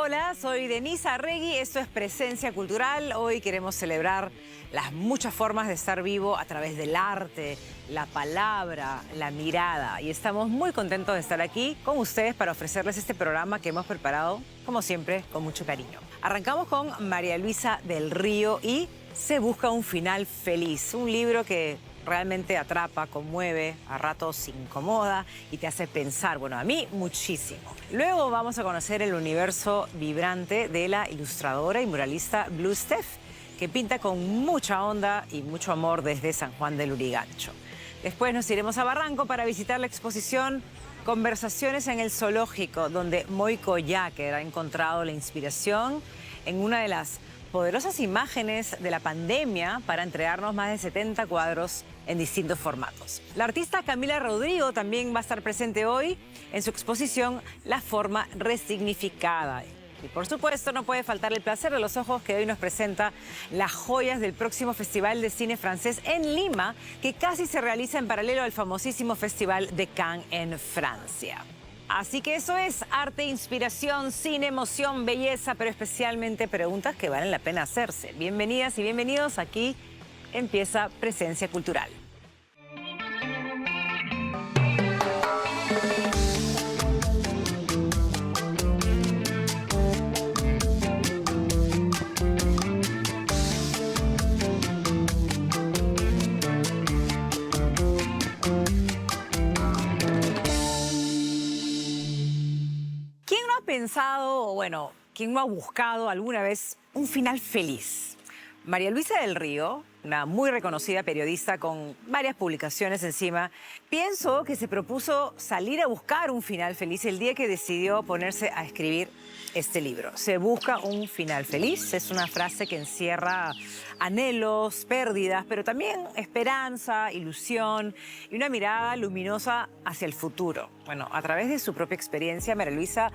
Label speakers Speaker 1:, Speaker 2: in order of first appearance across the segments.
Speaker 1: Hola, soy Denise Arregui, esto es Presencia Cultural. Hoy queremos celebrar las muchas formas de estar vivo a través del arte, la palabra, la mirada. Y estamos muy contentos de estar aquí con ustedes para ofrecerles este programa que hemos preparado, como siempre, con mucho cariño. Arrancamos con María Luisa del Río y Se busca un final feliz, un libro que realmente atrapa, conmueve, a ratos incomoda y te hace pensar, bueno, a mí muchísimo. Luego vamos a conocer el universo vibrante de la ilustradora y muralista Blue Steph, que pinta con mucha onda y mucho amor desde San Juan del Lurigancho. Después nos iremos a Barranco para visitar la exposición Conversaciones en el Zoológico, donde Moiko Yacker ha encontrado la inspiración en una de las poderosas imágenes de la pandemia para entregarnos más de 70 cuadros en distintos formatos. La artista Camila Rodrigo también va a estar presente hoy en su exposición La Forma Resignificada. Y por supuesto no puede faltar el placer de los ojos que hoy nos presenta las joyas del próximo Festival de Cine Francés en Lima, que casi se realiza en paralelo al famosísimo Festival de Cannes en Francia. Así que eso es arte, inspiración, cine, emoción, belleza, pero especialmente preguntas que valen la pena hacerse. Bienvenidas y bienvenidos, aquí empieza Presencia Cultural. Pensado, bueno, ¿quién no ha buscado alguna vez un final feliz? María Luisa del Río, una muy reconocida periodista con varias publicaciones encima, pienso que se propuso salir a buscar un final feliz el día que decidió ponerse a escribir este libro. Se busca un final feliz, es una frase que encierra anhelos, pérdidas, pero también esperanza, ilusión y una mirada luminosa hacia el futuro. Bueno, a través de su propia experiencia, María Luisa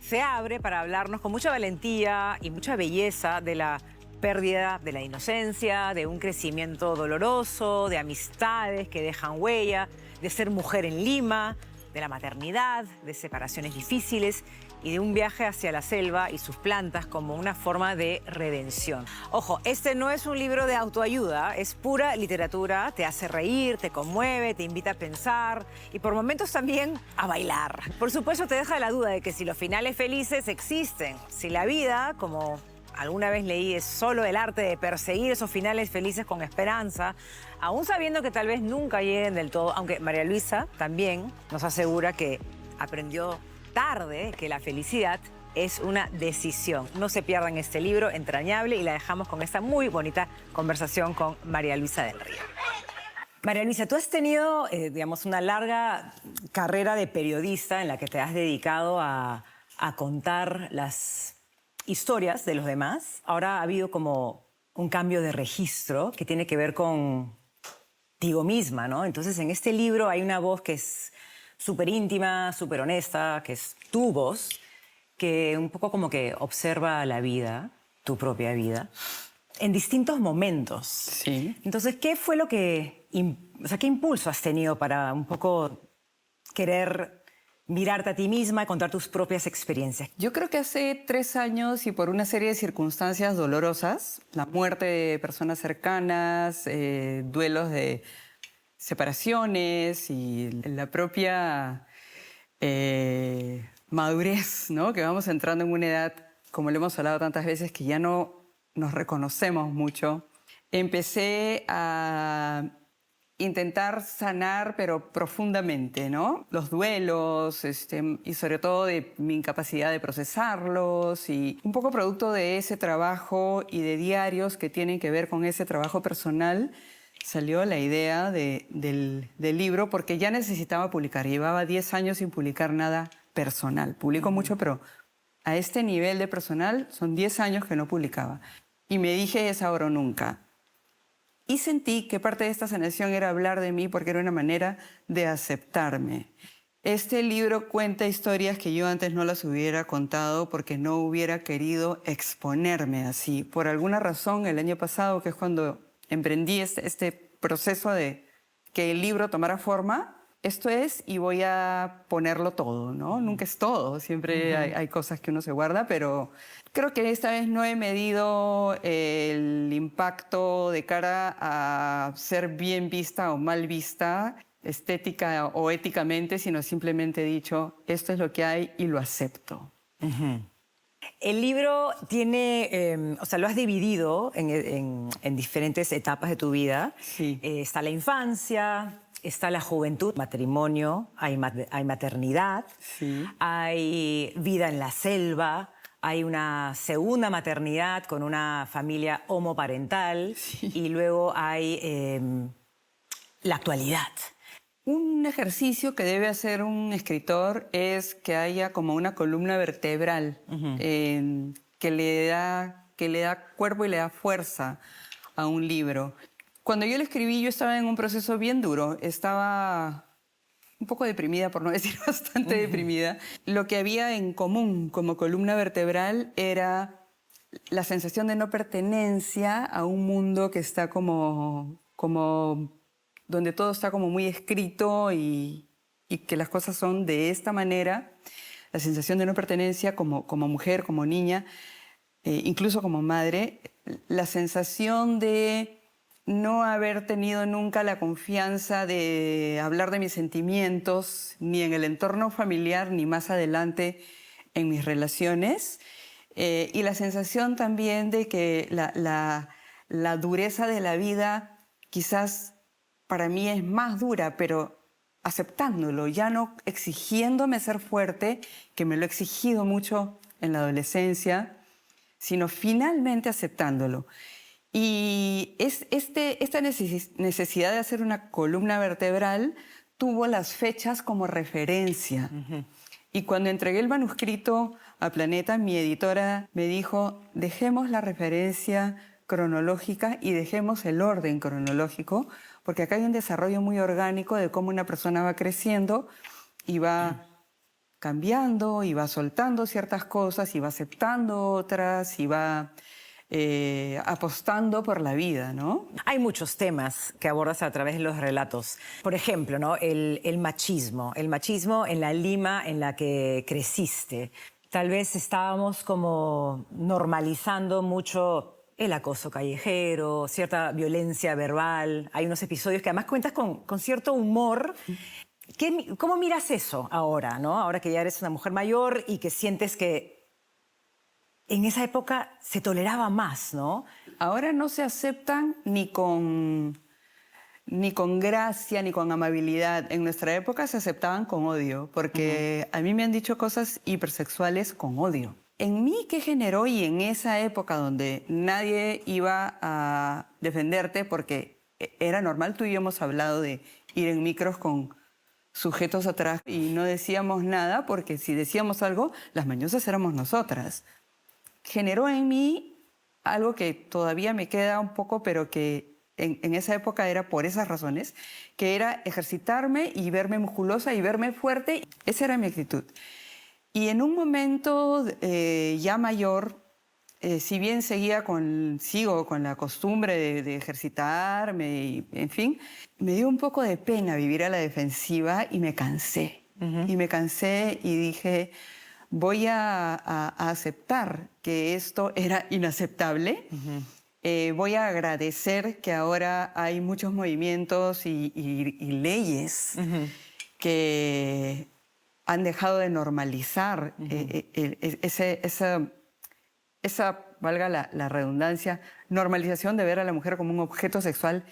Speaker 1: se abre para hablarnos con mucha valentía y mucha belleza de la pérdida de la inocencia, de un crecimiento doloroso, de amistades que dejan huella, de ser mujer en Lima, de la maternidad, de separaciones difíciles y de un viaje hacia la selva y sus plantas como una forma de redención. Ojo, este no es un libro de autoayuda, es pura literatura, te hace reír, te conmueve, te invita a pensar y por momentos también a bailar. Por supuesto te deja la duda de que si los finales felices existen, si la vida, como alguna vez leí, es solo el arte de perseguir esos finales felices con esperanza, aún sabiendo que tal vez nunca lleguen del todo, aunque María Luisa también nos asegura que aprendió tarde que la felicidad es una decisión. No se pierdan este libro entrañable y la dejamos con esta muy bonita conversación con María Luisa del Río. María Luisa, tú has tenido, digamos, una larga carrera de periodista en la que te has dedicado a contar las historias de los demás. Ahora ha habido como un cambio de registro que tiene que ver contigo misma, ¿no? Entonces, en este libro hay una voz que es súper íntima, súper honesta, que es tu voz, que un poco como que observa la vida, tu propia vida, en distintos momentos.
Speaker 2: Sí.
Speaker 1: Entonces, ¿qué fue lo que, qué impulso has tenido para un poco querer mirarte a ti misma y contar tus propias experiencias?
Speaker 2: Yo creo que hace 3 años y por una serie de circunstancias dolorosas, la muerte de personas cercanas, duelos de separaciones y la propia madurez, ¿no? Que vamos entrando en una edad, como lo hemos hablado tantas veces, que ya no nos reconocemos mucho. Empecé a intentar sanar, pero profundamente, ¿no? Los duelos, y sobre todo de mi incapacidad de procesarlos, y un poco producto de ese trabajo y de diarios que tienen que ver con ese trabajo personal, salió la idea del libro, porque ya necesitaba publicar. Llevaba 10 años sin publicar nada personal. Publico mucho, pero a este nivel de personal son 10 años que no publicaba. Y me dije, es ahora o nunca. Y sentí que parte de esta sanación era hablar de mí porque era una manera de aceptarme. Este libro cuenta historias que yo antes no las hubiera contado porque no hubiera querido exponerme así. Por alguna razón, el año pasado, que es cuando emprendí este proceso de que el libro tomara forma, esto es y voy a ponerlo todo, ¿no? Nunca es todo, siempre hay cosas que uno se guarda, pero creo que esta vez no he medido el impacto de cara a ser bien vista o mal vista, estética o éticamente, sino simplemente he dicho, esto es lo que hay y lo acepto.
Speaker 1: El libro tiene, o sea, lo has dividido en diferentes etapas de tu vida.
Speaker 2: Sí.
Speaker 1: Está la infancia, está la juventud, matrimonio, hay maternidad,
Speaker 2: Sí.
Speaker 1: hay vida en la selva, hay una segunda maternidad con una familia homoparental y luego hay la actualidad.
Speaker 2: Un ejercicio que debe hacer un escritor es que haya como una columna vertebral que le da cuerpo y le da fuerza a un libro. Cuando yo lo escribí, yo estaba en un proceso bien duro. Estaba un poco deprimida, por no decir bastante deprimida. Lo que había en común como columna vertebral era la sensación de no pertenencia a un mundo que está como donde todo está como muy escrito y que las cosas son de esta manera. La sensación de no pertenencia como mujer, como niña, incluso como madre. La sensación de no haber tenido nunca la confianza de hablar de mis sentimientos, ni en el entorno familiar, ni más adelante en mis relaciones. Y la sensación también de que la dureza de la vida quizás para mí es más dura, pero aceptándolo, ya no exigiéndome ser fuerte, que me lo he exigido mucho en la adolescencia, sino finalmente aceptándolo. Y esta necesidad de hacer una columna vertebral tuvo las fechas como referencia. Y cuando entregué el manuscrito a Planeta, mi editora me dijo, dejemos la referencia cronológica y dejemos el orden cronológico, porque acá hay un desarrollo muy orgánico de cómo una persona va creciendo y va cambiando y va soltando ciertas cosas y va aceptando otras y va apostando por la vida, ¿no?
Speaker 1: Hay muchos temas que abordas a través de los relatos. Por ejemplo, ¿no? El machismo en la Lima en la que creciste. Tal vez estábamos como normalizando mucho el acoso callejero, cierta violencia verbal. Hay unos episodios que además cuentas con cierto humor. ¿Cómo miras eso ahora, ¿no? Ahora que ya eres una mujer mayor y que sientes que en esa época se toleraba más, ¿no?
Speaker 2: Ahora no se aceptan ni con gracia, ni con amabilidad. En nuestra época se aceptaban con odio, porque a mí me han dicho cosas hipersexuales con odio. En mí, ¿qué generó? Y en esa época donde nadie iba a defenderte, porque era normal, tú y yo hemos hablado de ir en micros con sujetos atrás y no decíamos nada, porque si decíamos algo, las mañosas éramos nosotras. Generó en mí algo que todavía me queda un poco, pero que en esa época era por esas razones, que era ejercitarme y verme musculosa y verme fuerte. Esa era mi actitud. Y en un momento ya mayor, si bien sigo con la costumbre de ejercitarme, y, en fin, me dio un poco de pena vivir a la defensiva y me cansé. Y me cansé y dije, voy a aceptar que esto era inaceptable. Voy a agradecer que ahora hay muchos movimientos y leyes que han dejado de normalizar esa, valga la redundancia, normalización de ver a la mujer como un objeto sexual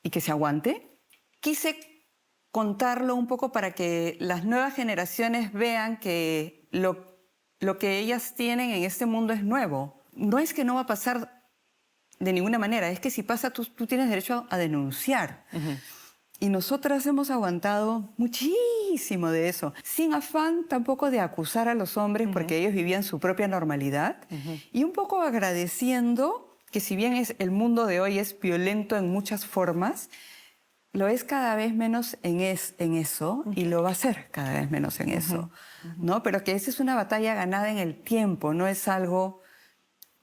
Speaker 2: y que se aguante. Quise contarlo un poco para que las nuevas generaciones vean que lo que ellas tienen en este mundo es nuevo. No es que no va a pasar de ninguna manera, es que si pasa tú tienes derecho a denunciar. Y nosotras hemos aguantado muchísimo de eso, sin afán tampoco de acusar a los hombres porque ellos vivían su propia normalidad y un poco agradeciendo que si bien el mundo de hoy es violento en muchas formas, lo es cada vez menos en eso y lo va a ser cada vez menos en eso, ¿no? Pero que esa es una batalla ganada en el tiempo, no es algo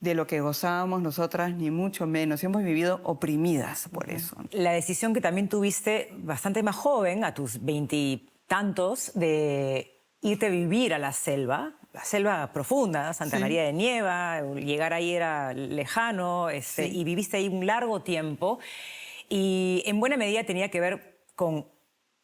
Speaker 2: de lo que gozábamos nosotras, ni mucho menos. Hemos vivido oprimidas por eso.
Speaker 1: La decisión que también tuviste bastante más joven, a tus veintitantos, de irte a vivir a la selva profunda, Santa
Speaker 2: Sí.
Speaker 1: María de Nieva, llegar ahí era lejano,
Speaker 2: Sí.
Speaker 1: y viviste ahí un largo tiempo. Y en buena medida tenía que ver con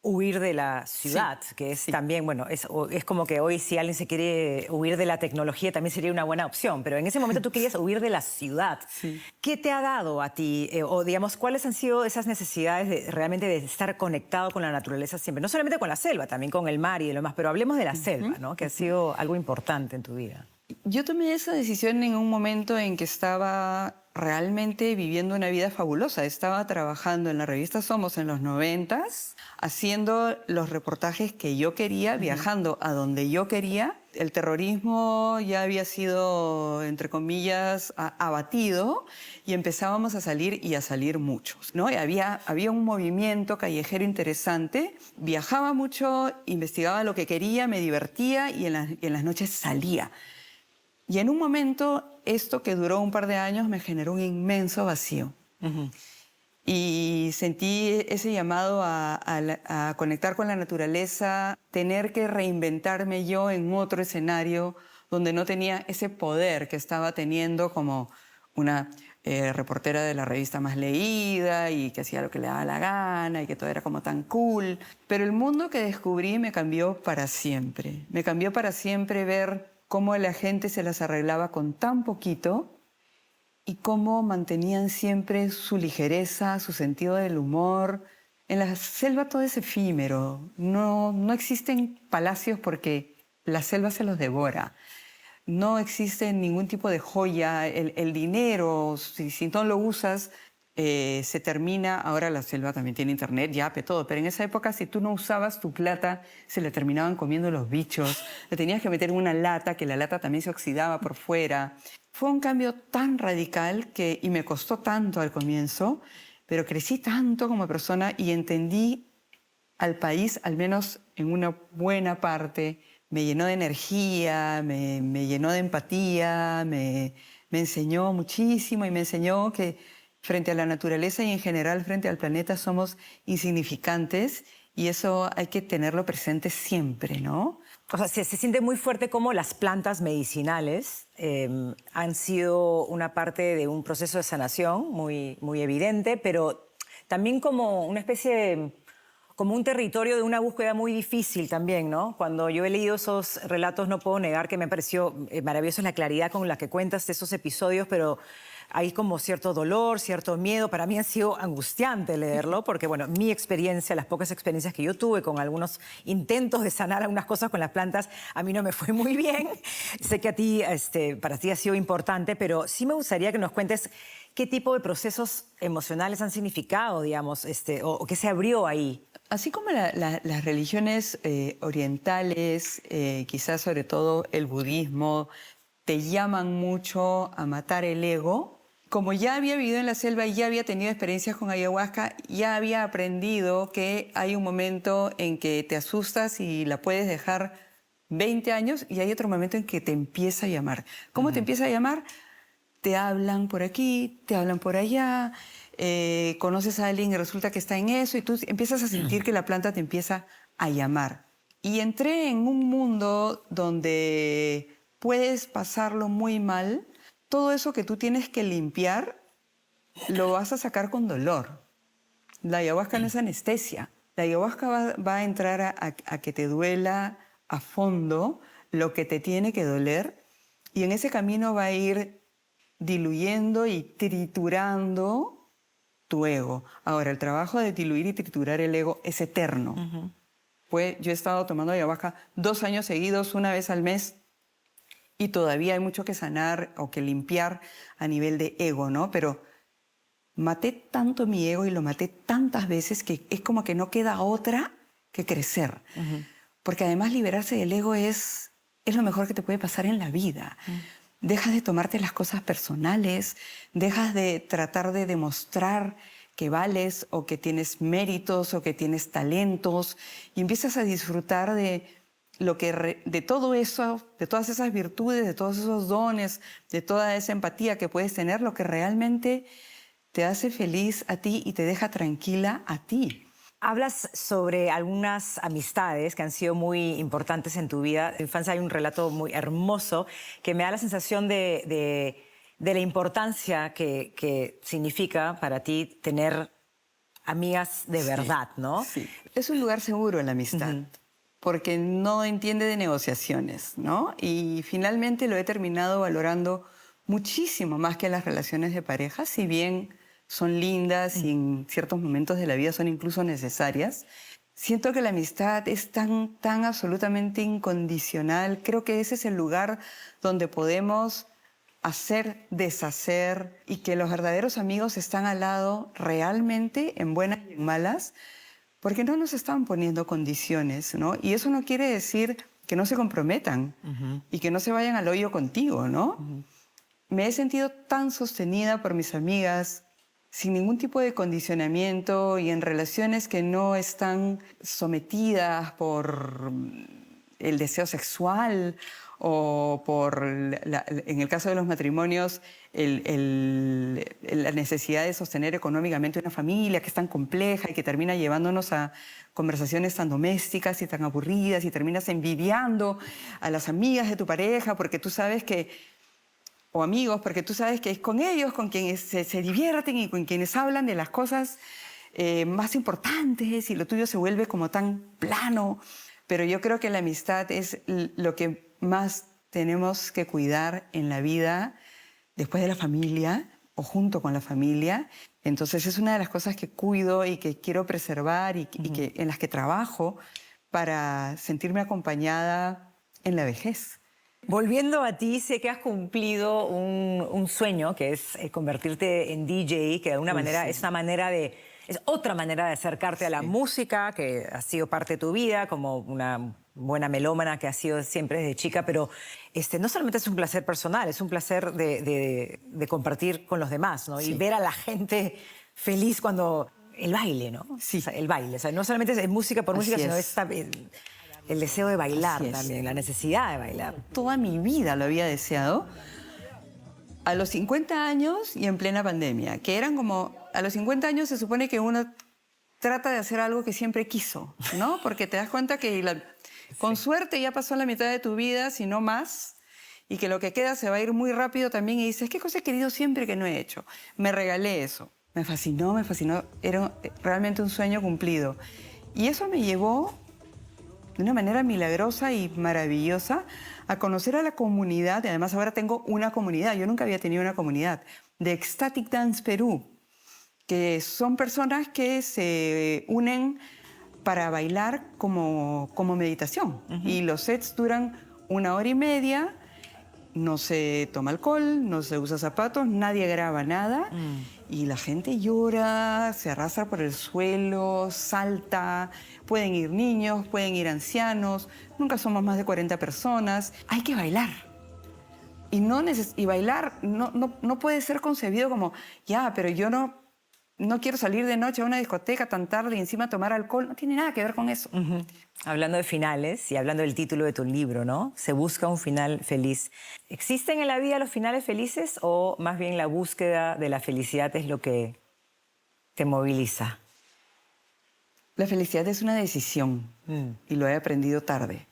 Speaker 1: huir de la ciudad, que es también, bueno, es como que hoy si alguien se quiere huir de la tecnología también sería una buena opción, pero en ese momento tú querías huir de la ciudad.
Speaker 2: Sí.
Speaker 1: ¿Qué te ha dado a ti, o digamos, cuáles han sido esas necesidades realmente de estar conectado con la naturaleza siempre? No solamente con la selva, también con el mar y de lo más, pero hablemos de la selva, ¿no? Que ha sido algo importante en tu vida.
Speaker 2: Yo tomé esa decisión en un momento en que estaba realmente viviendo una vida fabulosa. Estaba trabajando en la revista Somos en los 90s, haciendo los reportajes que yo quería, viajando a donde yo quería. El terrorismo ya había sido, entre comillas, abatido y empezábamos a salir y a salir muchos, ¿no? Y había un movimiento callejero interesante. Viajaba mucho, investigaba lo que quería, me divertía y en las noches salía. Y en un momento, esto que duró un par de años me generó un inmenso vacío. Y sentí ese llamado a conectar con la naturaleza, tener que reinventarme yo en otro escenario donde no tenía ese poder que estaba teniendo como una reportera de la revista más leída y que hacía lo que le daba la gana y que todo era como tan cool. Pero el mundo que descubrí me cambió para siempre. Me cambió para siempre ver cómo la gente se las arreglaba con tan poquito y cómo mantenían siempre su ligereza, su sentido del humor. En la selva todo es efímero. No existen palacios porque la selva se los devora. No existe ningún tipo de joya. El dinero, si no lo usas, se termina. Ahora la selva también tiene internet, yape, todo. Pero en esa época, si tú no usabas tu plata, se le terminaban comiendo los bichos. Le tenías que meter en una lata, que la lata también se oxidaba por fuera. Fue un cambio tan radical y me costó tanto al comienzo, pero crecí tanto como persona y entendí al país, al menos en una buena parte. Me llenó de energía, me llenó de empatía, me enseñó muchísimo y me enseñó que frente a la naturaleza y en general frente al planeta somos insignificantes y eso hay que tenerlo presente siempre, ¿no?
Speaker 1: O sea, se siente muy fuerte como las plantas medicinales han sido una parte de un proceso de sanación muy, muy evidente, pero también como una especie de, como un territorio de una búsqueda muy difícil también, ¿no? Cuando yo he leído esos relatos no puedo negar que me pareció maravillosa la claridad con la que cuentas esos episodios, pero hay como cierto dolor, cierto miedo. Para mí ha sido angustiante leerlo porque, bueno, mi experiencia, las pocas experiencias que yo tuve con algunos intentos de sanar algunas cosas con las plantas, a mí no me fue muy bien. Sé que a ti, para ti ha sido importante, pero sí me gustaría que nos cuentes qué tipo de procesos emocionales han significado, digamos, o qué se abrió ahí.
Speaker 2: Así como las religiones orientales, quizás sobre todo el budismo, te llaman mucho a matar el ego. Como ya había vivido en la selva y ya había tenido experiencias con ayahuasca, ya había aprendido que hay un momento en que te asustas y la puedes dejar 20 años y hay otro momento en que te empieza a llamar. ¿Cómo te empieza a llamar? Te hablan por aquí, te hablan por allá, conoces a alguien y resulta que está en eso y tú empiezas a sentir que la planta te empieza a llamar. Y entré en un mundo donde puedes pasarlo muy mal. Todo eso que tú tienes que limpiar lo vas a sacar con dolor. La ayahuasca no es anestesia. La ayahuasca va a entrar a que te duela a fondo lo que te tiene que doler y en ese camino va a ir diluyendo y triturando tu ego. Ahora, el trabajo de diluir y triturar el ego es eterno. Yo he estado tomando ayahuasca 2 años seguidos, una vez al mes, y todavía hay mucho que sanar o que limpiar a nivel de ego, ¿no? Pero maté tanto mi ego y lo maté tantas veces que es como que no queda otra que crecer. Porque además liberarse del ego es lo mejor que te puede pasar en la vida. Dejas de tomarte las cosas personales, dejas de tratar de demostrar que vales o que tienes méritos o que tienes talentos y empiezas a disfrutar de de todo eso, de todas esas virtudes, de todos esos dones, de toda esa empatía que puedes tener, lo que realmente te hace feliz a ti y te deja tranquila a ti.
Speaker 1: Hablas sobre algunas amistades que han sido muy importantes en tu vida. En tu infancia hay un relato muy hermoso que me da la sensación de la importancia que significa para ti tener amigas de verdad, ¿no?
Speaker 2: Sí. Es un lugar seguro la amistad, porque no entiende de negociaciones, ¿no? Y finalmente lo he terminado valorando muchísimo más que las relaciones de pareja, si bien son lindas y en ciertos momentos de la vida son incluso necesarias. Siento que la amistad es tan absolutamente incondicional. Creo que ese es el lugar donde podemos hacer, deshacer, y que los verdaderos amigos están al lado realmente en buenas y en malas, porque no nos están poniendo condiciones, ¿no? Y eso no quiere decir que no se comprometan y que no se vayan al hoyo contigo, ¿no? Me he sentido tan sostenida por mis amigas, sin ningún tipo de condicionamiento y en relaciones que no están sometidas por el deseo sexual o por, en el caso de los matrimonios, la necesidad de sostener económicamente una familia que es tan compleja y que termina llevándonos a conversaciones tan domésticas y tan aburridas y terminas envidiando a las amigas de tu pareja porque tú sabes que o amigos, porque tú sabes que es con ellos con quienes se divierten y con quienes hablan de las cosas más importantes y lo tuyo se vuelve como tan plano. Pero yo creo que la amistad es lo que más tenemos que cuidar en la vida después de la familia o junto con la familia. Entonces es una de las cosas que cuido y que quiero preservar y en las que trabajo para sentirme acompañada en la vejez.
Speaker 1: Volviendo a ti, sé que has cumplido un sueño, que es convertirte en DJ, que de alguna manera es otra manera de acercarte a la música, que ha sido parte de tu vida, como una buena melómana que has sido siempre desde chica, pero no solamente es un placer personal, es un placer de compartir con los demás, ¿no? Y ver a la gente feliz cuando el baile, ¿no?
Speaker 2: Sí.
Speaker 1: O sea, el baile, o sea, no solamente es música por música, sino el deseo de bailar también, la necesidad de bailar.
Speaker 2: Toda mi vida lo había deseado. A los 50 años y en plena pandemia, que eran como... A los 50 años se supone que uno trata de hacer algo que siempre quiso, ¿no? Porque te das cuenta que con suerte ya pasó la mitad de tu vida, si no más, y que lo que queda se va a ir muy rápido también y dices, ¿qué cosa he querido siempre que no he hecho? Me regalé eso. Me fascinó. Era realmente un sueño cumplido. Y eso me llevó de una manera milagrosa y maravillosa a conocer a la comunidad, y además ahora tengo una comunidad, yo nunca había tenido una comunidad, de Ecstatic Dance Perú, que son personas que se unen para bailar como meditación. Y los sets duran 1 hora y media, no se toma alcohol, no se usa zapatos, nadie graba nada. Y la gente llora, se arrastra por el suelo, salta. Pueden ir niños, pueden ir ancianos. Nunca somos más de 40 personas. Hay que bailar. Y bailar no puede ser concebido como, ya, pero yo no quiero salir de noche a una discoteca tan tarde y encima tomar alcohol. No tiene nada que ver con eso.
Speaker 1: Hablando de finales y hablando del título de tu libro, ¿no? Se busca un final feliz. ¿Existen en la vida los finales felices o más bien la búsqueda de la felicidad es lo que te moviliza?
Speaker 2: La felicidad es una decisión y lo he aprendido tarde.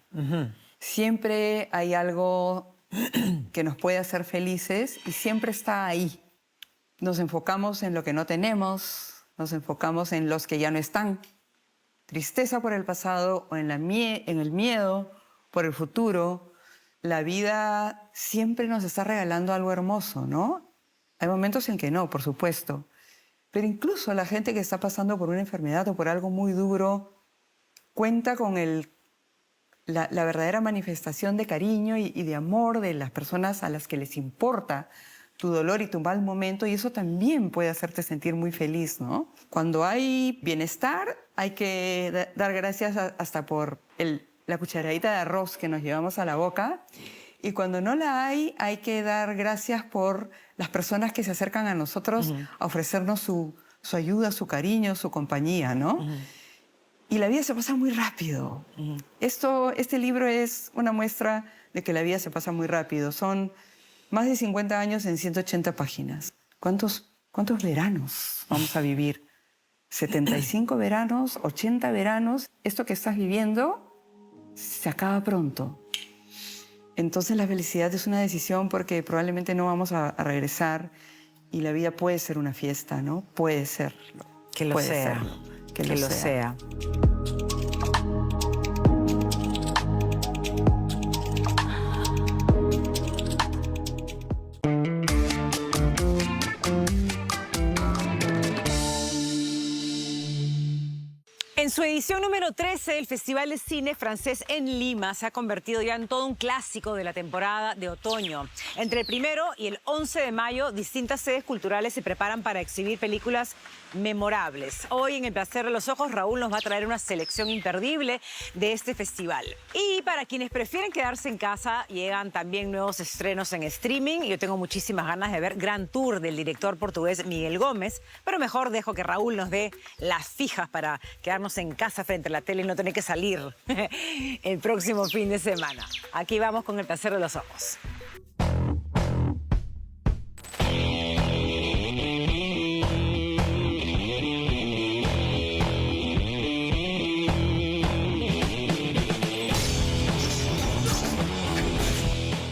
Speaker 2: Siempre hay algo que nos puede hacer felices y siempre está ahí. Nos enfocamos en lo que no tenemos, nos enfocamos en los que ya no están. Tristeza por el pasado o en el miedo por el futuro. La vida siempre nos está regalando algo hermoso, ¿no? Hay momentos en que no, por supuesto. Pero incluso la gente que está pasando por una enfermedad o por algo muy duro cuenta con la verdadera manifestación de cariño y de amor de las personas a las que les importa tu dolor y tu mal momento, y eso también puede hacerte sentir muy feliz, ¿no? Cuando hay bienestar, hay que dar gracias hasta por la cucharadita de arroz que nos llevamos a la boca, y cuando no la hay que dar gracias por las personas que se acercan a nosotros a ofrecernos su ayuda, su cariño, su compañía, ¿no? Y la vida se pasa muy rápido. Este libro es una muestra de que la vida se pasa muy rápido. Son más de 50 años en 180 páginas. ¿Cuántos veranos vamos a vivir? 75 veranos, 80 veranos. Esto que estás viviendo se acaba pronto. Entonces la felicidad es una decisión porque probablemente no vamos a regresar y la vida puede ser una fiesta, ¿no? Puede serlo.
Speaker 1: Que lo
Speaker 2: Puede
Speaker 1: sea.
Speaker 2: serlo.
Speaker 1: Que lo sea. En su edición número 13, el Festival de Cine Francés en Lima se ha convertido ya en todo un clásico de la temporada de otoño. Entre el 1 y el 11 de mayo, distintas sedes culturales se preparan para exhibir películas memorables. Hoy, en El Placer de los Ojos, Raúl nos va a traer una selección imperdible de este festival. Y para quienes prefieren quedarse en casa, llegan también nuevos estrenos en streaming. Yo tengo muchísimas ganas de ver Gran Tour del director portugués Miguel Gómez, pero mejor dejo que Raúl nos dé las fijas para quedarnos en casa frente a la tele y no tener que salir el próximo fin de semana. Aquí vamos con El Placer de los Ojos.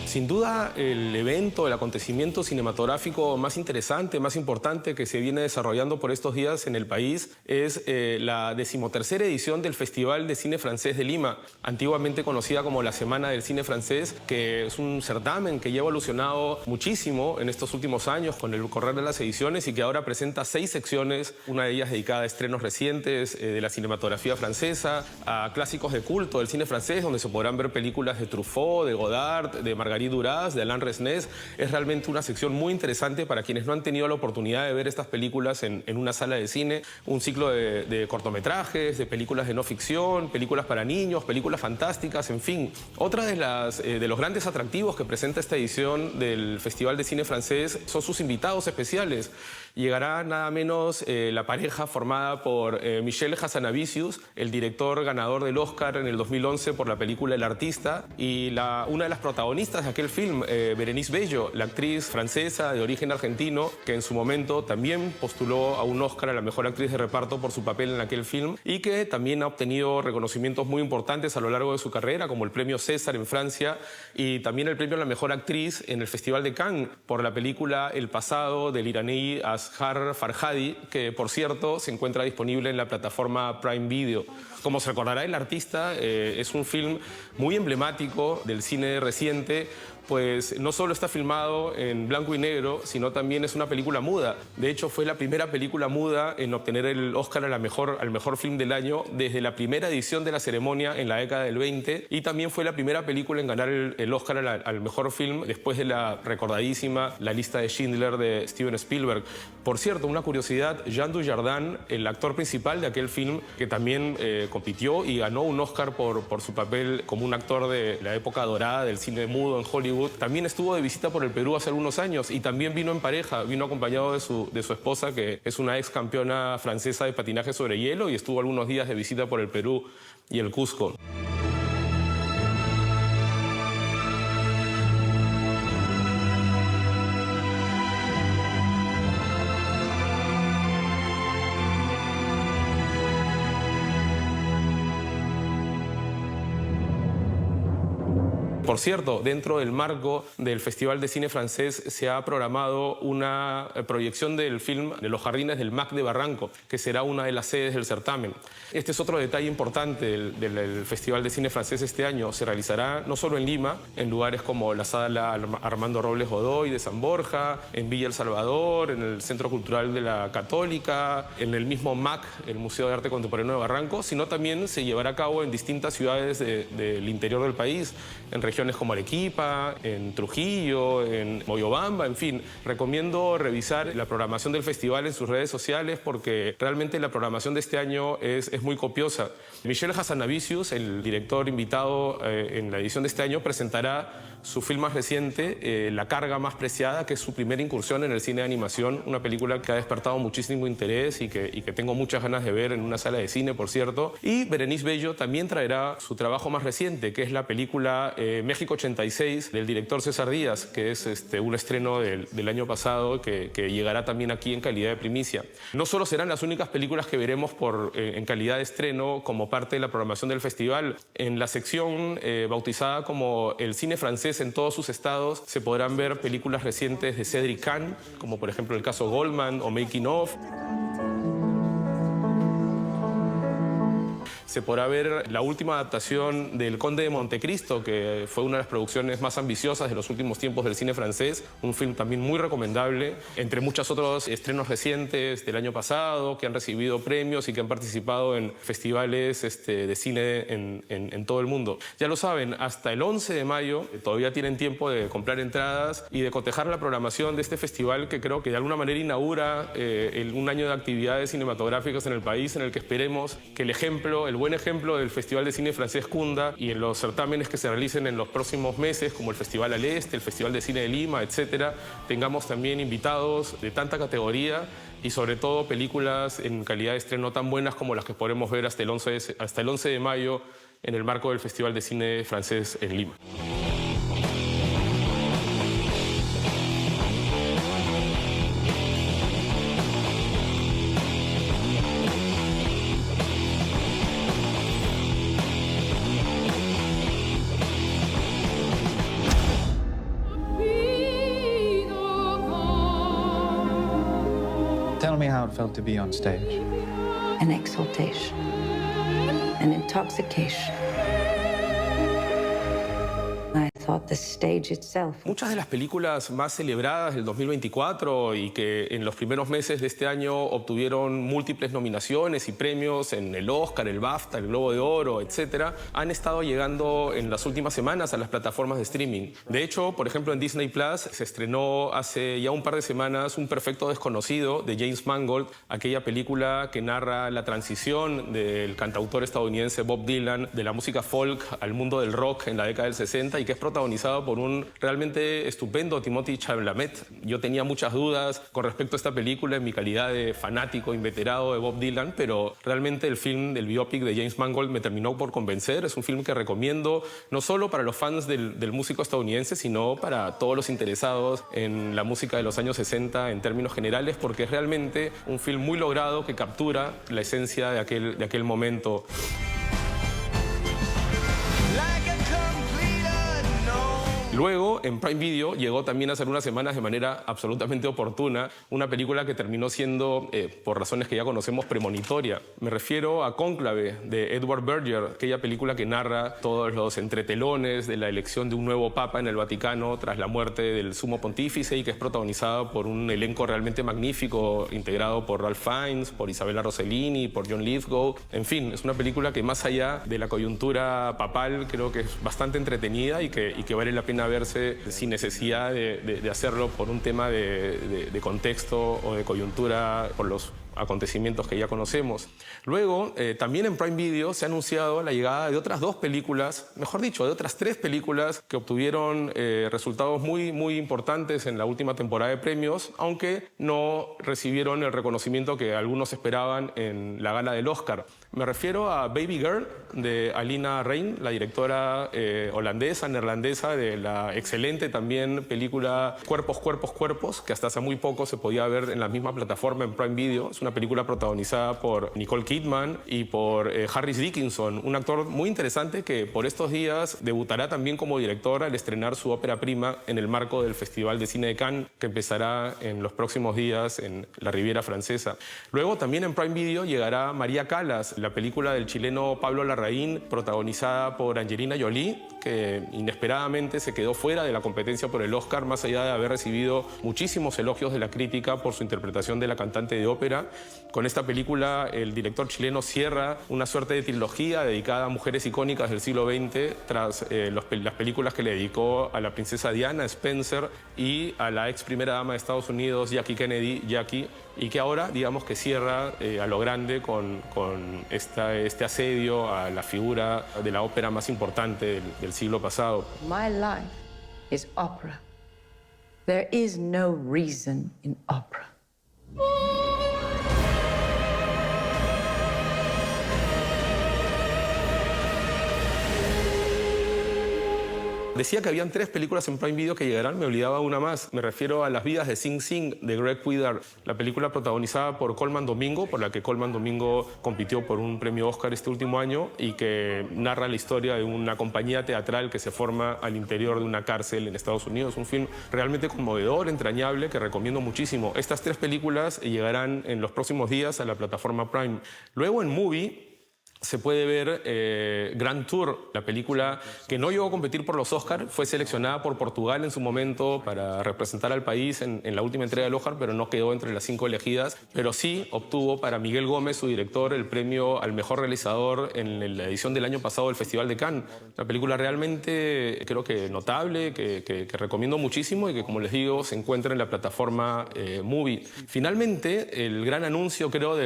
Speaker 3: Sin duda, el evento, el acontecimiento cinematográfico más interesante, más importante que se viene desarrollando por estos días en el país es la 13ª edición del Festival de Cine Francés de Lima, antiguamente conocida como la Semana del Cine Francés, que es un certamen que ya ha evolucionado muchísimo en estos últimos años con el correr de las ediciones y que ahora presenta 6 secciones, una de ellas dedicada a estrenos recientes de la cinematografía francesa, a clásicos de culto del cine francés, donde se podrán ver películas de Truffaut, de Godard, de Marguerite Duras, de Alain Resnais. Es realmente una sección muy interesante para quienes no han tenido la oportunidad de ver estas películas en una sala de cine. Un ciclo de cortometrajes, de películas de no ficción, películas para niños, películas fantásticas, en fin. Otra de los grandes atractivos que presenta esta edición del Festival de Cine Francés son sus invitados especiales. Llegará nada menos la pareja formada por Michel Hazanavicius, el director ganador del Oscar en el 2011 por la película El Artista, y una de las protagonistas de aquel film, Bérénice Bejo, la actriz francesa de origen argentino, que en su momento también postuló a un Oscar a la mejor actriz de reparto por su papel en aquel film y que también ha obtenido reconocimientos muy importantes a lo largo de su carrera, como el premio César en Francia y también el premio a la mejor actriz en el Festival de Cannes por la película El pasado del iraní Ashar Farhadi, que por cierto se encuentra disponible en la plataforma Prime Video. Como se recordará, El Artista es un film muy emblemático del cine reciente, pues no solo está filmado en blanco y negro, sino también es una película muda. De hecho, fue la primera película muda en obtener el Oscar al mejor film del año desde la primera edición de la ceremonia en la década del 20 y también fue la primera película en ganar el Oscar al mejor film después de la recordadísima La lista de Schindler de Steven Spielberg. Por cierto, una curiosidad, Jean Dujardin, el actor principal de aquel film, que también compitió y ganó un Oscar por su papel como un actor de la época dorada del cine mudo en Hollywood, también estuvo de visita por el Perú hace algunos años y también vino en pareja, vino acompañado de su esposa, que es una ex campeona francesa de patinaje sobre hielo, y estuvo algunos días de visita por el Perú y el Cusco. Por cierto, dentro del marco del Festival de Cine Francés se ha programado una proyección del film de Los Jardines del MAC de Barranco, que será una de las sedes del certamen. Este es otro detalle importante del Festival de Cine Francés este año. Se realizará no solo en Lima, en lugares como la Sala Armando Robles Godoy de San Borja, en Villa El Salvador, en el Centro Cultural de la Católica, en el mismo MAC, el Museo de Arte Contemporáneo de Barranco, sino también se llevará a cabo en distintas ciudades del interior del país, en regiones regiones como Arequipa, en Trujillo, en Moyobamba, en fin. Recomiendo revisar la programación del festival en sus redes sociales porque realmente la programación de este año es muy copiosa. Michel Hazanavicius, el director invitado en la edición de este año, presentará su film más reciente, La carga más preciada, que es su primera incursión en el cine de animación, una película que ha despertado muchísimo interés y que tengo muchas ganas de ver en una sala de cine, por cierto. Y Berenice Bello también traerá su trabajo más reciente, que es la película México 86, del director César Díaz, que es un estreno del año pasado que llegará también aquí en calidad de primicia. No solo serán las únicas películas que veremos en calidad de estreno como parte de la programación del festival. En la sección bautizada como el cine francés en todos sus estados se podrán ver películas recientes de Cédric Kahn, como por ejemplo el caso Goldman o Making Of. Se podrá ver la última adaptación del Conde de Montecristo, que fue una de las producciones más ambiciosas de los últimos tiempos del cine francés, un film también muy recomendable, entre muchos otros estrenos recientes del año pasado que han recibido premios y que han participado en festivales de cine en todo el mundo. Ya lo saben, hasta el 11 de mayo todavía tienen tiempo de comprar entradas y de cotejar la programación de este festival que creo que de alguna manera inaugura un año de actividades cinematográficas en el país, en el que esperemos que el buen ejemplo del Festival de Cine Francés cunda y en los certámenes que se realicen en los próximos meses, como el Festival al Este, el Festival de Cine de Lima, etcétera, tengamos también invitados de tanta categoría y sobre todo películas en calidad de estreno tan buenas como las que podremos ver hasta el 11 de mayo en el marco del Festival de Cine Francés en Lima.
Speaker 4: Tell me how it felt to be on stage.
Speaker 5: An exaltation, an intoxication. I thought the stage itself.
Speaker 3: Muchas de las películas más celebradas del 2024 y que en los primeros meses de este año obtuvieron múltiples nominaciones y premios en el Oscar, el BAFTA, el Globo de Oro, etcétera, han estado llegando en las últimas semanas a las plataformas de streaming. De hecho, por ejemplo, en Disney Plus se estrenó hace ya un par de semanas Un perfecto desconocido de James Mangold, aquella película que narra la transición del cantautor estadounidense Bob Dylan de la música folk al mundo del rock en la década del 60 y que es protagonizado por un realmente estupendo Timothée Chalamet. Yo tenía muchas dudas con respecto a esta película en mi calidad de fanático inveterado de Bob Dylan, pero realmente el film del biopic de James Mangold me terminó por convencer. Es un film que recomiendo no solo para los fans del músico estadounidense, sino para todos los interesados en la música de los años 60 en términos generales, porque es realmente un film muy logrado que captura la esencia de aquel momento. Luego, en Prime Video, llegó también hace unas semanas de manera absolutamente oportuna una película que terminó siendo, por razones que ya conocemos, premonitoria. Me refiero a Cónclave, de Edward Berger, aquella película que narra todos los entretelones de la elección de un nuevo papa en el Vaticano tras la muerte del sumo pontífice y que es protagonizada por un elenco realmente magnífico, integrado por Ralph Fiennes, por Isabella Rossellini, por John Lithgow. En fin, es una película que más allá de la coyuntura papal creo que es bastante entretenida y que vale la pena verse sin necesidad de hacerlo por un tema de contexto o de coyuntura por los acontecimientos que ya conocemos. Luego, también en Prime Video se ha anunciado la llegada de otras 2 películas, mejor dicho, de otras 3 películas que obtuvieron resultados muy importantes en la última temporada de premios, aunque no recibieron el reconocimiento que algunos esperaban en la gala del Oscar. Me refiero a Baby Girl, de Alina Rein, la directora neerlandesa, de la excelente también película Cuerpos, Cuerpos, Cuerpos, que hasta hace muy poco se podía ver en la misma plataforma en Prime Video. Es una película protagonizada por Nicole Kidman y por Harris Dickinson, un actor muy interesante que por estos días debutará también como director al estrenar su ópera prima en el marco del Festival de Cine de Cannes, que empezará en los próximos días en la Riviera Francesa. Luego también en Prime Video llegará María Callas, la película del chileno Pablo Larraín, protagonizada por Angelina Jolie, que inesperadamente se quedó fuera de la competencia por el Oscar, más allá de haber recibido muchísimos elogios de la crítica por su interpretación de la cantante de ópera. Con esta película, el director chileno cierra una suerte de trilogía dedicada a mujeres icónicas del siglo XX, tras las películas que le dedicó a la princesa Diana, Spencer, y a la ex primera dama de Estados Unidos, Jackie Kennedy, Jackie, y que ahora, digamos que cierra a lo grande con este asedio a la figura de la ópera más importante del siglo pasado.
Speaker 5: My life is opera. There is no reason in opera.
Speaker 3: Decía que habían 3 películas en Prime Video que llegarán, me olvidaba una más. Me refiero a Las vidas de Sing Sing, de Greg Kuidar, la película protagonizada por Colman Domingo, por la que Colman Domingo compitió por un premio Oscar este último año, y que narra la historia de una compañía teatral que se forma al interior de una cárcel en Estados Unidos. Un film realmente conmovedor, entrañable, que recomiendo muchísimo. Estas 3 películas llegarán en los próximos días a la plataforma Prime. Luego en Movie se puede ver Grand Tour, la película que no llegó a competir por los Oscars, fue seleccionada por Portugal en su momento para representar al país en la última entrega del Oscar, pero no quedó entre las 5 elegidas, pero sí obtuvo para Miguel Gómez, su director, el premio al mejor realizador en la edición del año pasado del Festival de Cannes. Una película realmente, creo que notable, que recomiendo muchísimo y que, como les digo, se encuentra en la plataforma Movie. Finalmente, el gran anuncio, creo,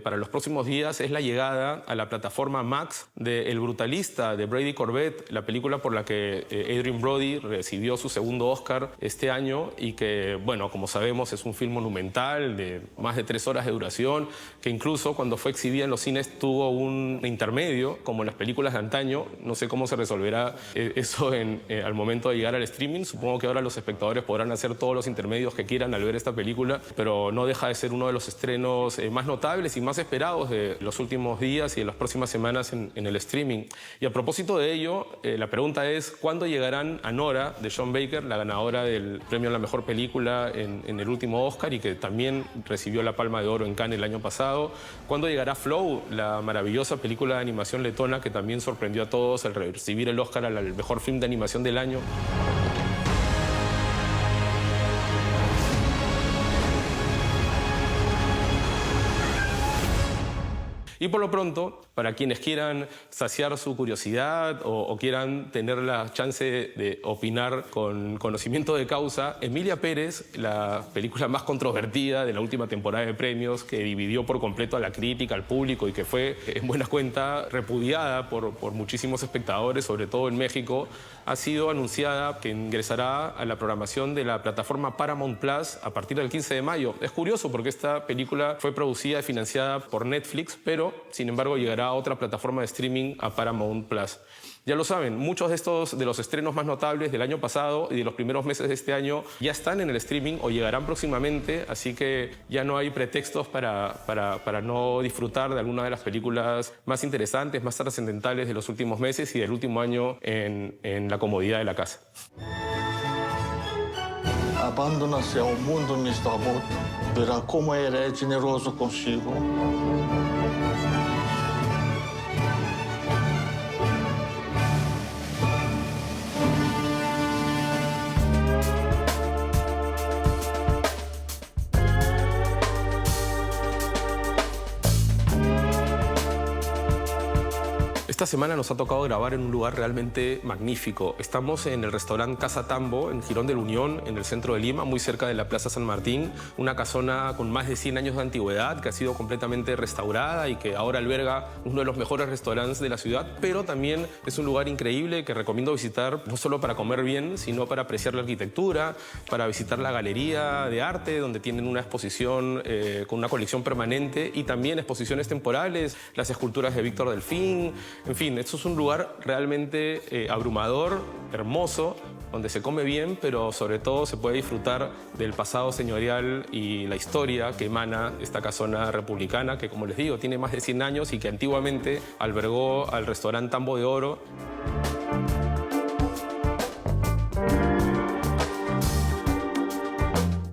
Speaker 3: para los próximos días es la llegada a la plataforma Max de El Brutalista, de Brady Corbett, la película por la que Adrien Brody recibió su segundo Oscar este año, y que, bueno, como sabemos, es un film monumental de más de 3 horas de duración, que incluso cuando fue exhibida en los cines tuvo un intermedio, como en las películas de antaño. No sé cómo se resolverá eso al momento de llegar al streaming. Supongo que ahora los espectadores podrán hacer todos los intermedios que quieran al ver esta película, pero no deja de ser uno de los estrenos más notables y más esperados de los últimos días y de las próximas semanas en el streaming. Y a propósito de ello, la pregunta es, ¿cuándo llegarán Anora, de Sean Baker, la ganadora del premio a la mejor película en el último Oscar y que también recibió la Palma de Oro en Cannes el año pasado? ¿Cuándo llegará Flow, la maravillosa película de animación letona que también sorprendió a todos al recibir el Oscar al mejor film de animación del año? Y por lo pronto, para quienes quieran saciar su curiosidad o quieran tener la chance de opinar con conocimiento de causa, Emilia Pérez, la película más controvertida de la última temporada de premios, que dividió por completo a la crítica, al público, y que fue, en buena cuenta, repudiada por muchísimos espectadores, sobre todo en México, ha sido anunciada que ingresará a la programación de la plataforma Paramount Plus a partir del 15 de mayo. Es curioso porque esta película fue producida y financiada por Netflix, pero, sin embargo, llegará a otra plataforma de streaming, a Paramount Plus. Ya lo saben, muchos de los estrenos más notables del año pasado y de los primeros meses de este año ya están en el streaming o llegarán próximamente, así que ya no hay pretextos para no disfrutar de alguna de las películas más interesantes, más trascendentales de los últimos meses y del último año en la comodidad de la casa.
Speaker 6: Abandona-se ao mundo, Mr. Abbott. Verá como ele é generoso consigo.
Speaker 3: Esta semana nos ha tocado grabar en un lugar realmente magnífico. Estamos en el restaurante Casa Tambo, en Jirón de la Unión, en el centro de Lima, muy cerca de la Plaza San Martín. Una casona con más de 100 años de antigüedad, que ha sido completamente restaurada y que ahora alberga uno de los mejores restaurantes de la ciudad, pero también es un lugar increíble que recomiendo visitar, no solo para comer bien, sino para apreciar la arquitectura, para visitar la galería de arte, donde tienen una exposición con una colección permanente, y también exposiciones temporales, las esculturas de Víctor Delfín. En fin, esto es un lugar realmente abrumador, hermoso, donde se come bien, pero sobre todo se puede disfrutar del pasado señorial y la historia que emana esta casona republicana, que, como les digo, tiene más de 100 años y que antiguamente albergó al restaurante Tambo de Oro.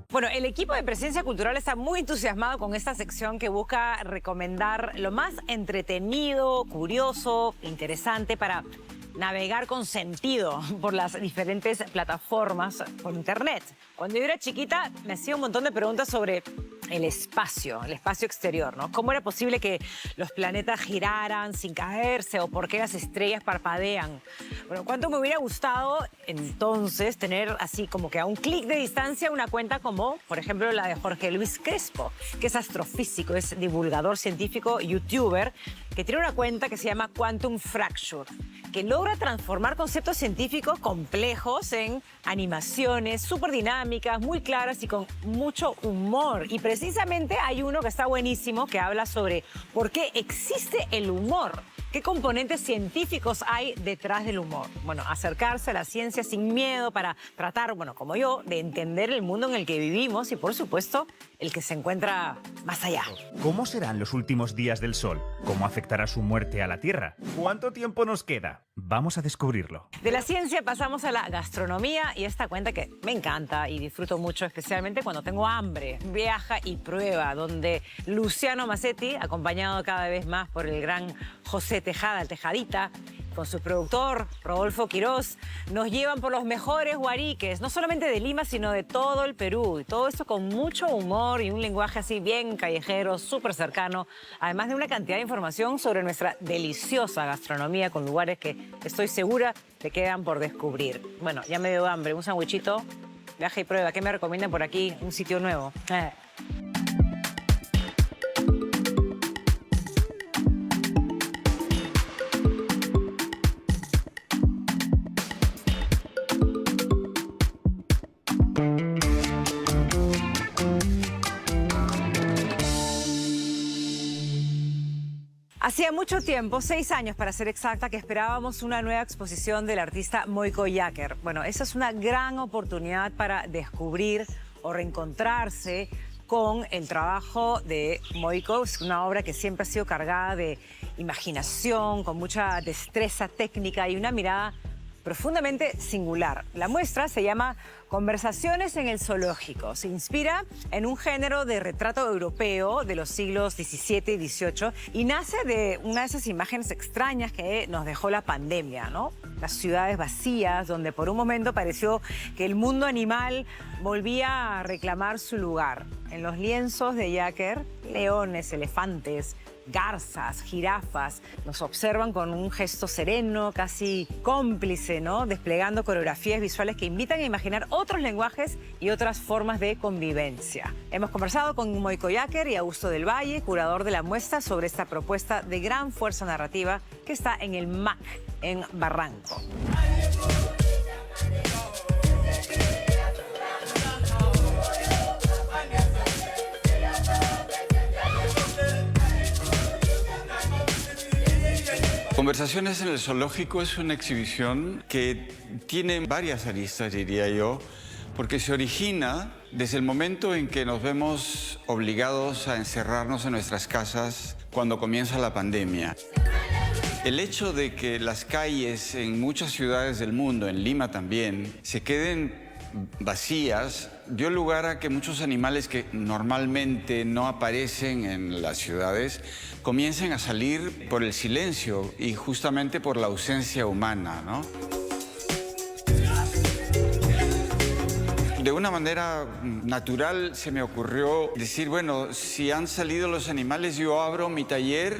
Speaker 1: Bueno, el equipo de Presencia Cultural está muy entusiasmado con esta sección que busca recomendar lo más entretenido, curioso, interesante para navegar con sentido por las diferentes plataformas por internet. Cuando yo era chiquita me hacía un montón de preguntas sobre el espacio exterior, ¿no? ¿Cómo era posible que los planetas giraran sin caerse o por qué las estrellas parpadean? Bueno, ¿cuánto me hubiera gustado entonces tener así como que a un clic de distancia una cuenta como, por ejemplo, la de Jorge Luis Crespo, que es astrofísico, es divulgador científico, youtuber, que tiene una cuenta que se llama Quantum Fracture, que logra transformar conceptos científicos complejos en animaciones súper dinámicas, muy claras y con mucho humor. Y precisamente hay uno que está buenísimo, que habla sobre por qué existe el humor. ¿Qué componentes científicos hay detrás del humor? Bueno, acercarse a la ciencia sin miedo para tratar, bueno, como yo, de entender el mundo en el que vivimos y, por supuesto, el que se encuentra más allá.
Speaker 7: ¿Cómo serán los últimos días del Sol? ¿Cómo afectará su muerte a la Tierra? ¿Cuánto tiempo nos queda? Vamos a descubrirlo.
Speaker 1: De la ciencia pasamos a la gastronomía y esta cuenta que me encanta y disfruto mucho, especialmente cuando tengo hambre. Viaja y prueba, donde Luciano Massetti, acompañado cada vez más por el gran José Tejada, el Tejadita, con su productor, Rodolfo Quirós, nos llevan por los mejores huariques, no solamente de Lima, sino de todo el Perú. Y todo esto con mucho humor y un lenguaje así bien callejero, súper cercano, además de una cantidad de información sobre nuestra deliciosa gastronomía con lugares que estoy segura te quedan por descubrir. Bueno, ya me dio hambre, un sandwichito, viaja y prueba. ¿Qué me recomiendan por aquí? Un sitio nuevo. Hacía mucho tiempo, 6 años para ser exacta, que esperábamos una nueva exposición del artista Moiko Yaker. Bueno, esa es una gran oportunidad para descubrir o reencontrarse con el trabajo de Moiko. Es una obra que siempre ha sido cargada de imaginación, con mucha destreza técnica y una mirada profundamente singular. La muestra se llama Conversaciones en el Zoológico. Se inspira en un género de retrato europeo de los siglos XVII y XVIII y nace de una de esas imágenes extrañas que nos dejó la pandemia, ¿no? Las ciudades vacías, donde por un momento pareció que el mundo animal volvía a reclamar su lugar. En los lienzos de Yaker, leones, elefantes, garzas, jirafas, nos observan con un gesto sereno, casi cómplice, ¿no? Desplegando coreografías visuales que invitan a imaginar otros lenguajes y otras formas de convivencia. Hemos conversado con Moiko Yaker y Augusto del Valle, curador de la muestra, sobre esta propuesta de gran fuerza narrativa que está en el MAC, en Barranco.
Speaker 8: Conversaciones en el Zoológico es una exhibición que tiene varias aristas, diría yo, porque se origina desde el momento en que nos vemos obligados a encerrarnos en nuestras casas cuando comienza la pandemia. El hecho de que las calles en muchas ciudades del mundo, en Lima también, se queden vacías, dio lugar a que muchos animales que normalmente no aparecen en las ciudades comiencen a salir por el silencio y justamente por la ausencia humana, ¿no? De una manera natural se me ocurrió decir, bueno, si han salido los animales, yo abro mi taller,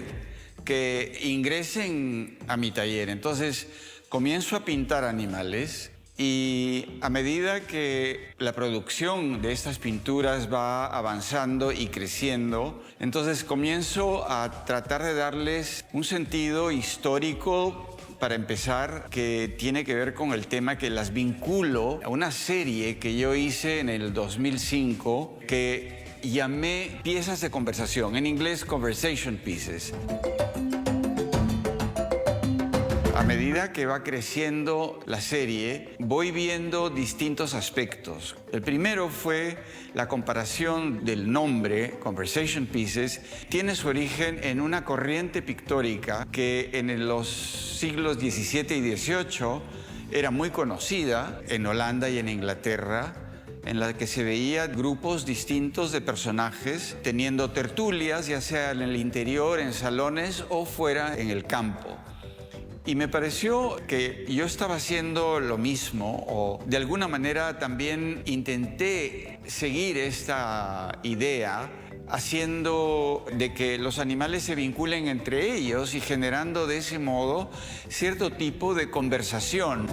Speaker 8: que ingresen a mi taller. Entonces comienzo a pintar animales. Y a medida que la producción de estas pinturas va avanzando y creciendo, entonces comienzo a tratar de darles un sentido histórico, para empezar, que tiene que ver con el tema que las vinculo a una serie que yo hice en el 2005 que llamé Piezas de Conversación, en inglés Conversation Pieces. A medida que va creciendo la serie, voy viendo distintos aspectos. El primero fue la comparación del nombre, Conversation Pieces, tiene su origen en una corriente pictórica que en los siglos XVII y XVIII era muy conocida en Holanda y en Inglaterra, en la que se veía grupos distintos de personajes teniendo tertulias, ya sea en el interior, en salones o fuera en el campo. Y me pareció que yo estaba haciendo lo mismo, o de alguna manera también intenté seguir esta idea, haciendo de que los animales se vinculen entre ellos y generando de ese modo cierto tipo de conversación.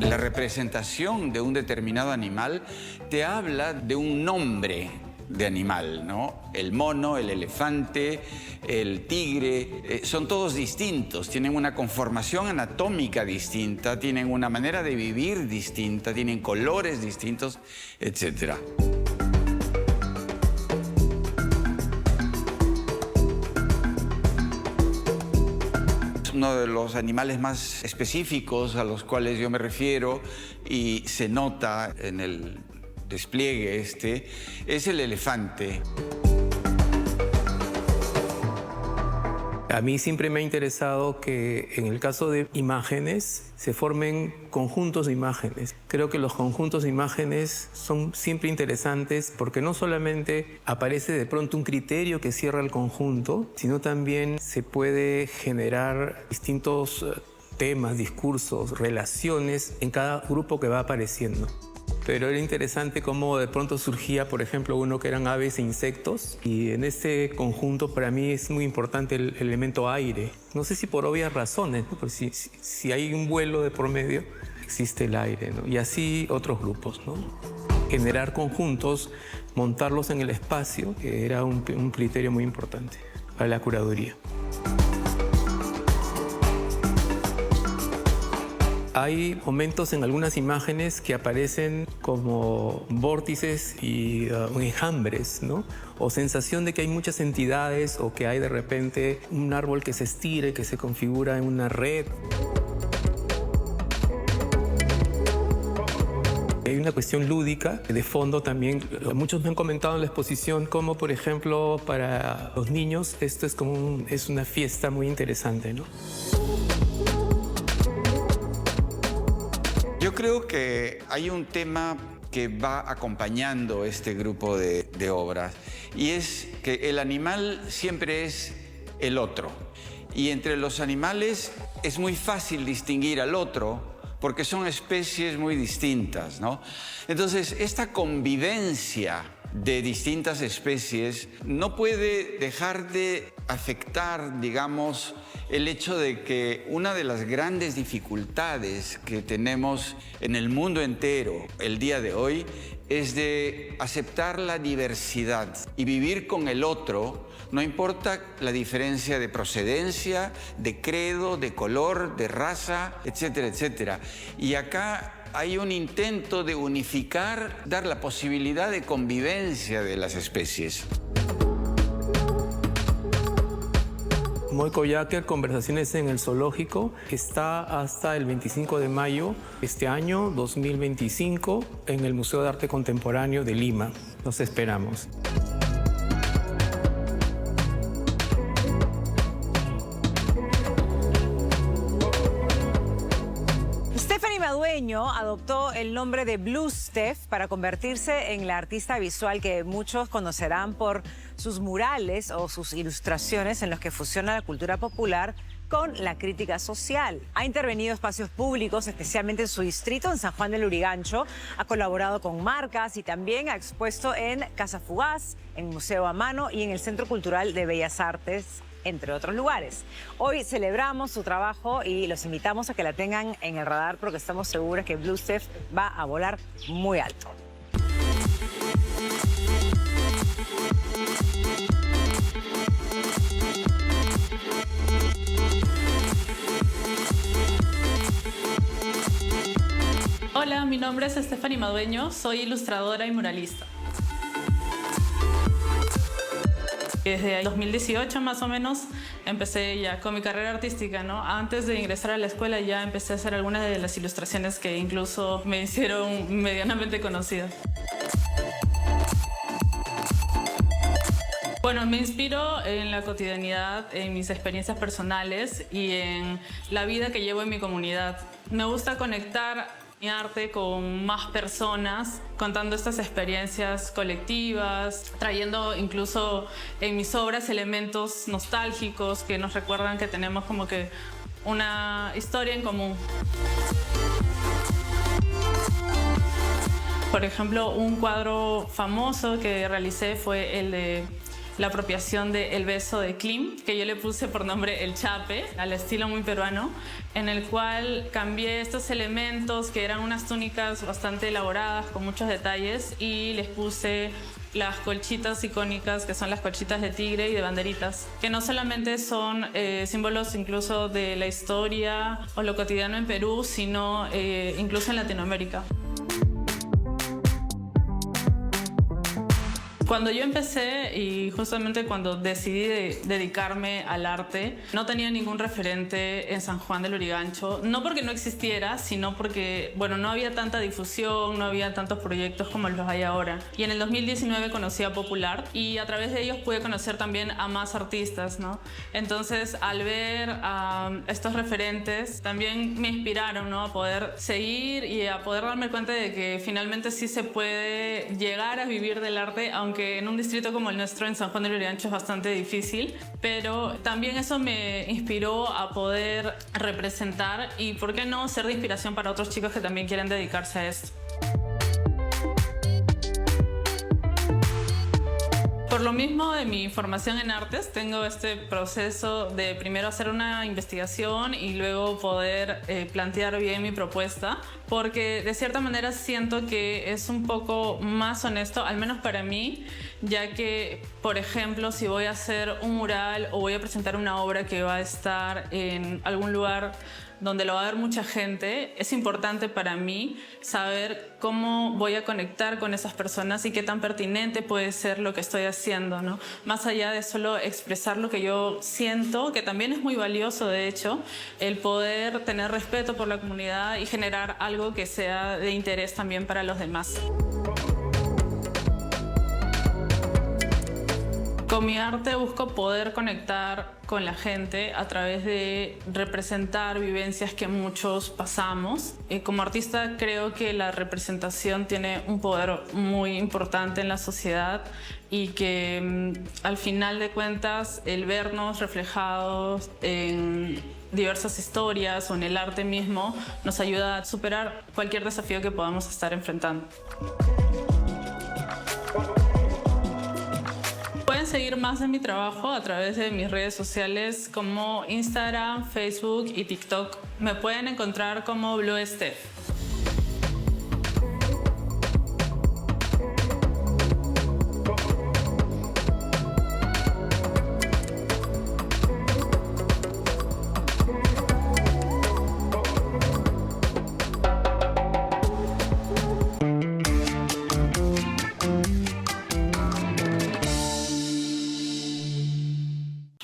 Speaker 8: La representación de un determinado animal te habla de un nombre de animal, ¿no? El mono, el elefante, el tigre, son todos distintos, tienen una conformación anatómica distinta, tienen una manera de vivir distinta, tienen colores distintos, etc. Uno de los animales más específicos a los cuales yo me refiero y se nota en el despliegue es el elefante.
Speaker 3: A mí siempre me ha interesado que en el caso de imágenes se formen conjuntos de imágenes. Creo que los conjuntos de imágenes son siempre interesantes porque no solamente aparece de pronto un criterio que cierra el conjunto, sino también se puede generar distintos temas, discursos, relaciones en cada grupo que va apareciendo. Pero era interesante cómo de pronto surgía, por ejemplo, uno que eran aves e insectos. Y en este conjunto para mí es muy importante el elemento aire. No sé si por obvias razones, ¿no? Pero si hay un vuelo de por medio, existe el aire, ¿no? Y así otros grupos, ¿no? Generar conjuntos, montarlos en el espacio, que era un criterio muy importante para la curaduría. Hay momentos en algunas imágenes que aparecen como vórtices y enjambres, ¿no? O sensación de que hay muchas entidades o que hay de repente un árbol que se estire, que se configura en una red. Hay una cuestión lúdica de fondo también. Muchos me han comentado en la exposición cómo, por ejemplo, para los niños esto es como es una fiesta muy interesante, ¿no?
Speaker 8: Yo creo que hay un tema que va acompañando este grupo de obras y es que el animal siempre es el otro. Y entre los animales es muy fácil distinguir al otro porque son especies muy distintas, ¿no? Entonces, esta convivencia de distintas especies no puede dejar de afectar, digamos, el hecho de que una de las grandes dificultades que tenemos en el mundo entero el día de hoy es de aceptar la diversidad y vivir con el otro, no importa la diferencia de procedencia, de credo, de color, de raza, etcétera, etcétera. Y acá hay un intento de unificar, dar la posibilidad de convivencia de las especies.
Speaker 3: Moiko Yaker, Conversaciones en el Zoológico, está hasta el 25 de mayo este año, 2025, en el Museo de Arte Contemporáneo de Lima. Los esperamos.
Speaker 1: Stephanie Madueño adoptó el nombre de Blue Steph para convertirse en la artista visual que muchos conocerán por sus murales o sus ilustraciones en los que fusiona la cultura popular con la crítica social. Ha intervenido en espacios públicos, especialmente en su distrito, en San Juan del Lurigancho. Ha colaborado con marcas y también ha expuesto en Casa Fugaz, en Museo a Mano y en el Centro Cultural de Bellas Artes, entre otros lugares. Hoy celebramos su trabajo y los invitamos a que la tengan en el radar porque estamos seguros que Blue Steph va a volar muy alto.
Speaker 9: Hola, mi nombre es Stephanie Madueño, soy ilustradora y muralista. Desde el 2018 más o menos empecé ya con mi carrera artística, ¿no? Antes de ingresar a la escuela ya empecé a hacer algunas de las ilustraciones que incluso me hicieron medianamente conocida. Bueno, me inspiro en la cotidianidad, en mis experiencias personales y en la vida que llevo en mi comunidad. Me gusta conectar mi arte con más personas, contando estas experiencias colectivas, trayendo incluso en mis obras elementos nostálgicos que nos recuerdan que tenemos como que una historia en común. Por ejemplo, un cuadro famoso que realicé fue el de la apropiación de El beso de Klim, que yo le puse por nombre El Chape, al estilo muy peruano, en el cual cambié estos elementos que eran unas túnicas bastante elaboradas, con muchos detalles, y les puse las colchitas icónicas, que son las colchitas de tigre y de banderitas, que no solamente son símbolos incluso de la historia o lo cotidiano en Perú, sino incluso en Latinoamérica. Cuando yo empecé y justamente cuando decidí dedicarme al arte, no tenía ningún referente en San Juan del Lurigancho, no porque no existiera, sino porque, bueno, no había tanta difusión, no había tantos proyectos como los hay ahora. Y en el 2019 conocí a Popular y a través de ellos pude conocer también a más artistas, ¿no? Entonces, al ver a estos referentes, también me inspiraron, ¿no? A poder seguir y a poder darme cuenta de que finalmente sí se puede llegar a vivir del arte, aunque en un distrito como el nuestro, en San Juan del Lurigancho, es bastante difícil, pero también eso me inspiró a poder representar y, ¿por qué no?, ser de inspiración para otros chicos que también quieren dedicarse a esto. Por lo mismo de mi formación en artes, tengo este proceso de primero hacer una investigación y luego poder plantear bien mi propuesta, porque de cierta manera siento que es un poco más honesto, al menos para mí, ya que, por ejemplo, si voy a hacer un mural o voy a presentar una obra que va a estar en algún lugar donde lo va a ver mucha gente, es importante para mí saber cómo voy a conectar con esas personas y qué tan pertinente puede ser lo que estoy haciendo, ¿no? Más allá de solo expresar lo que yo siento, que también es muy valioso, de hecho, el poder tener respeto por la comunidad y generar algo que sea de interés también para los demás. Con mi arte busco poder conectar con la gente a través de representar vivencias que muchos pasamos. Como artista creo que la representación tiene un poder muy importante en la sociedad y que al final de cuentas el vernos reflejados en diversas historias o en el arte mismo nos ayuda a superar cualquier desafío que podamos estar enfrentando. Pueden seguir más de mi trabajo a través de mis redes sociales como Instagram, Facebook y TikTok. Me pueden encontrar como Blue Steph.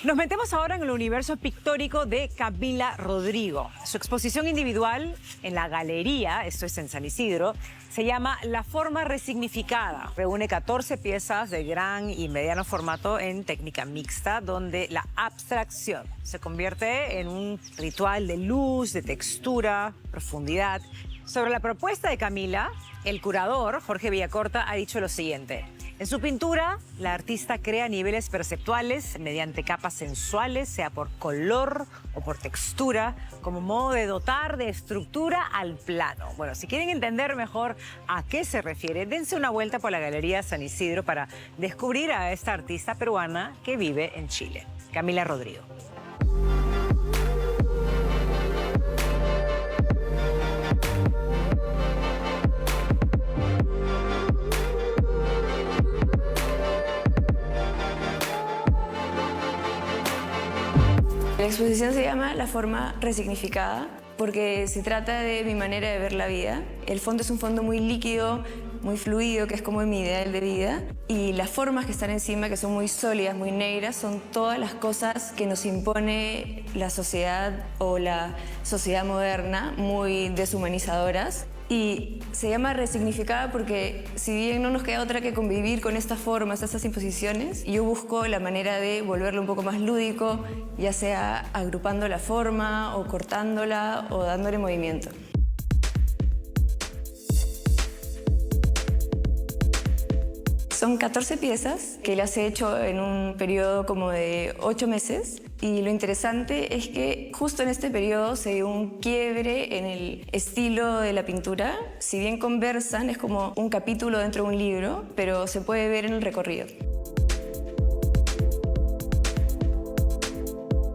Speaker 1: Nos metemos ahora en el universo pictórico de Camila Rodrigo. Su exposición individual en la galería, esto es en San Isidro, se llama La Forma Resignificada. Reúne 14 piezas de gran y mediano formato en técnica mixta, donde la abstracción se convierte en un ritual de luz, de textura, profundidad. Sobre la propuesta de Camila, el curador, Jorge Villacorta, ha dicho lo siguiente. En su pintura, la artista crea niveles perceptuales mediante capas sensuales, sea por color o por textura, como modo de dotar de estructura al plano. Bueno, si quieren entender mejor a qué se refiere, dense una vuelta por la Galería San Isidro para descubrir a esta artista peruana que vive en Chile, Camila Rodrigo.
Speaker 10: La exposición se llama La Forma Resignificada porque se trata de mi manera de ver la vida. El fondo es un fondo muy líquido, muy fluido, que es como mi ideal de vida. Y las formas que están encima, que son muy sólidas, muy negras, son todas las cosas que nos impone la sociedad o la sociedad moderna, muy deshumanizadoras. Y se llama resignificada porque si bien no nos queda otra que convivir con estas formas, estas imposiciones, yo busco la manera de volverlo un poco más lúdico, ya sea agrupando la forma o cortándola o dándole movimiento. Son 14 piezas que las he hecho en un periodo como de 8 meses. Y lo interesante es que justo en este periodo se dio un quiebre en el estilo de la pintura. Si bien conversan, es como un capítulo dentro de un libro, pero se puede ver en el recorrido.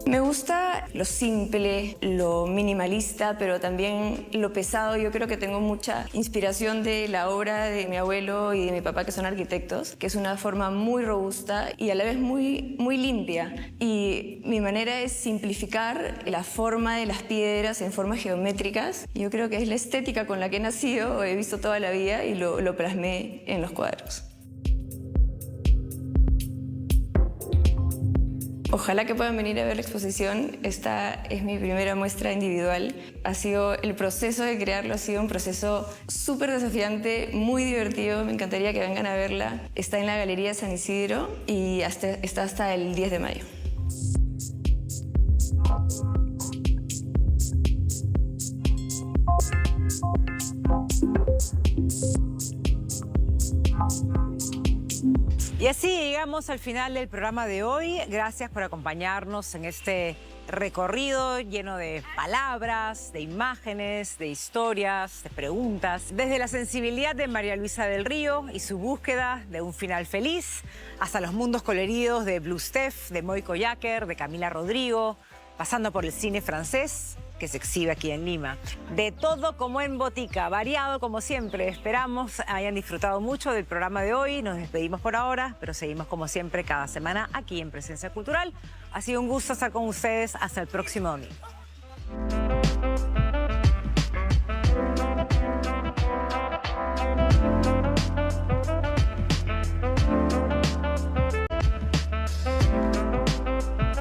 Speaker 10: Me gusta lo simple, lo minimalista, pero también lo pesado. Yo creo que tengo mucha inspiración de la obra de mi abuelo y de mi papá, que son arquitectos, que es una forma muy robusta y a la vez muy limpia. Y mi manera es simplificar la forma de las piedras en formas geométricas. Yo creo que es la estética con la que he nacido, he visto toda la vida y lo plasmé en los cuadros. Ojalá que puedan venir a ver la exposición. Esta es mi primera muestra individual. El proceso de crearlo ha sido un proceso súper desafiante, muy divertido. Me encantaría que vengan a verla. Está en la Galería San Isidro y está hasta el 10 de mayo.
Speaker 1: Y así llegamos al final del programa de hoy. Gracias por acompañarnos en este recorrido lleno de palabras, de imágenes, de historias, de preguntas. Desde la sensibilidad de María Luisa del Río y su búsqueda de un final feliz, hasta los mundos coloridos de Blue Steph, de Moy Koyaker, de Camila Rodrigo, pasando por el cine francés que se exhibe aquí en Lima. De todo como en botica, variado como siempre. Esperamos hayan disfrutado mucho del programa de hoy. Nos despedimos por ahora, pero seguimos como siempre cada semana aquí en Presencia Cultural. Ha sido un gusto estar con ustedes. Hasta el próximo domingo.